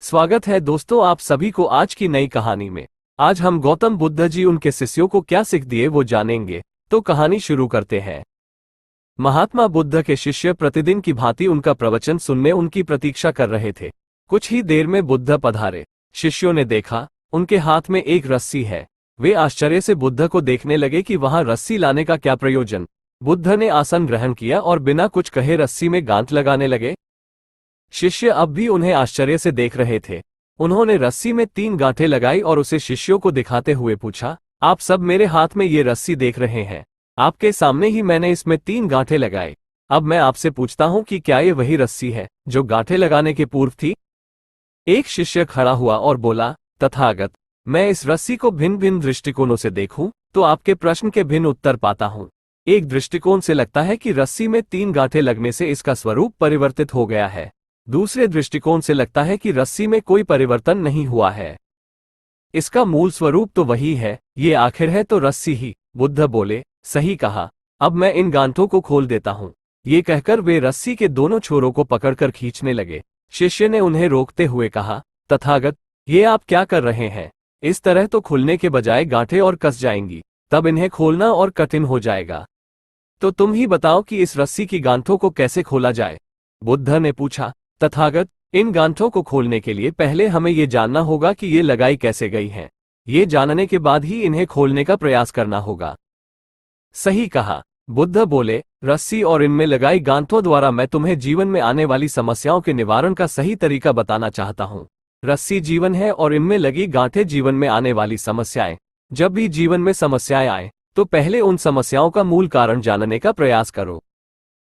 स्वागत है दोस्तों आप सभी को आज की नई कहानी में। आज हम गौतम बुद्ध जी उनके शिष्यों को क्या सीख दिए वो जानेंगे। तो कहानी शुरू करते हैं। महात्मा बुद्ध के शिष्य प्रतिदिन की भांति उनका प्रवचन सुनने उनकी प्रतीक्षा कर रहे थे। कुछ ही देर में बुद्ध पधारे। शिष्यों ने देखा उनके हाथ में एक रस्सी है। वे आश्चर्य से बुद्ध को देखने लगे कि वहां रस्सी लाने का क्या प्रयोजन। बुद्ध ने आसन ग्रहण किया और बिना कुछ कहे रस्सी में गांठ लगाने लगे। शिष्य अब भी उन्हें आश्चर्य से देख रहे थे। उन्होंने रस्सी में 3 गांठें लगाई और उसे शिष्यों को दिखाते हुए पूछा, आप सब मेरे हाथ में ये रस्सी देख रहे हैं। आपके सामने ही मैंने इसमें 3 गांठें लगाई। अब मैं आपसे पूछता हूं कि क्या ये वही रस्सी है जो गांठें लगाने के पूर्व थी? एक शिष्य खड़ा हुआ और बोला, तथागत, मैं इस रस्सी को भिन्न भिन्न दृष्टिकोणों से देखूं तो आपके प्रश्न के भिन्न उत्तर पाता हूं। एक दृष्टिकोण से लगता है कि रस्सी में 3 गांठें लगने से इसका स्वरूप परिवर्तित हो गया है। दूसरे दृष्टिकोण से लगता है कि रस्सी में कोई परिवर्तन नहीं हुआ है। इसका मूल स्वरूप तो वही है, ये आखिर है तो रस्सी ही। बुद्ध बोले, सही कहा, अब मैं इन गांठों को खोल देता हूं। ये कहकर वे रस्सी के दोनों छोरों को पकड़कर खींचने लगे। शिष्य ने उन्हें रोकते हुए कहा, तथागत, ये आप क्या कर रहे हैं? इस तरह तो खुलने के बजाय गांठें और कस जाएंगी, तब इन्हें खोलना और कठिन हो जाएगा। तो तुम ही बताओ कि इस रस्सी की गांठों को कैसे खोला जाए? बुद्ध ने पूछा। तथागत, इन गांठों को खोलने के लिए पहले हमें ये जानना होगा कि ये लगाई कैसे गई हैं। ये जानने के बाद ही इन्हें खोलने का प्रयास करना होगा। सही कहा। बुद्ध बोले, रस्सी और इनमें लगाई गांठों द्वारा मैं तुम्हें जीवन में आने वाली समस्याओं के निवारण का सही तरीका बताना चाहता हूं। रस्सी जीवन है और इनमें लगी गांठें जीवन में आने वाली समस्याएं। जब भी जीवन में समस्याएं आए तो पहले उन समस्याओं का मूल कारण जानने का प्रयास करो।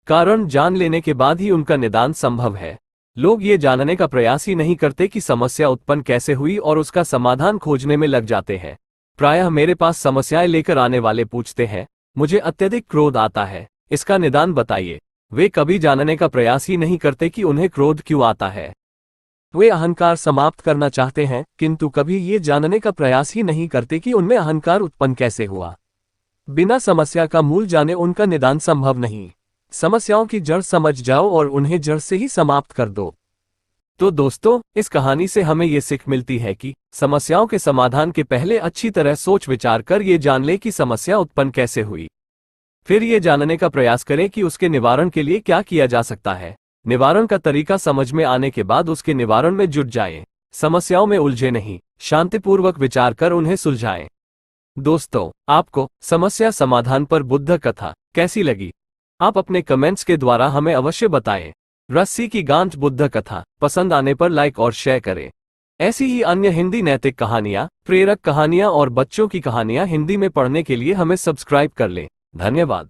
कारण जान लेने के बाद ही उनका निदान संभव है। लोग ये जानने का प्रयास ही नहीं करते कि समस्या उत्पन्न कैसे हुई और उसका समाधान खोजने में लग जाते हैं। प्रायः मेरे पास समस्याएं लेकर आने वाले पूछते हैं, मुझे अत्यधिक क्रोध आता है, इसका निदान बताइए। वे कभी जानने का प्रयास ही नहीं करते कि उन्हें क्रोध क्यों आता है। वे अहंकार समाप्त करना चाहते हैं, किंतु कभी ये जानने का प्रयास ही नहीं करते कि उनमें अहंकार उत्पन्न कैसे हुआ। बिना समस्या का मूल जाने उनका निदान संभव नहीं। समस्याओं की जड़ समझ जाओ और उन्हें जड़ से ही समाप्त कर दो। तो दोस्तों, इस कहानी से हमें ये सीख मिलती है कि समस्याओं के समाधान के पहले अच्छी तरह सोच विचार कर ये जान ले कि समस्या उत्पन्न कैसे हुई। फिर ये जानने का प्रयास करें कि उसके निवारण के लिए क्या किया जा सकता है। निवारण का तरीका समझ में आने के बाद उसके निवारण में जुट जाएं। समस्याओं में उलझे नहीं, शांतिपूर्वक विचार कर उन्हें सुलझाएं। दोस्तों, आपको समस्या समाधान पर बुद्ध कथा कैसी लगी? आप अपने कमेंट्स के द्वारा हमें अवश्य बताएं। रस्सी की गांठ बुद्ध कथा पसंद आने पर लाइक और शेयर करें। ऐसी ही अन्य हिंदी नैतिक कहानियां, प्रेरक कहानियां और बच्चों की कहानियां हिंदी में पढ़ने के लिए हमें सब्सक्राइब कर लें। धन्यवाद।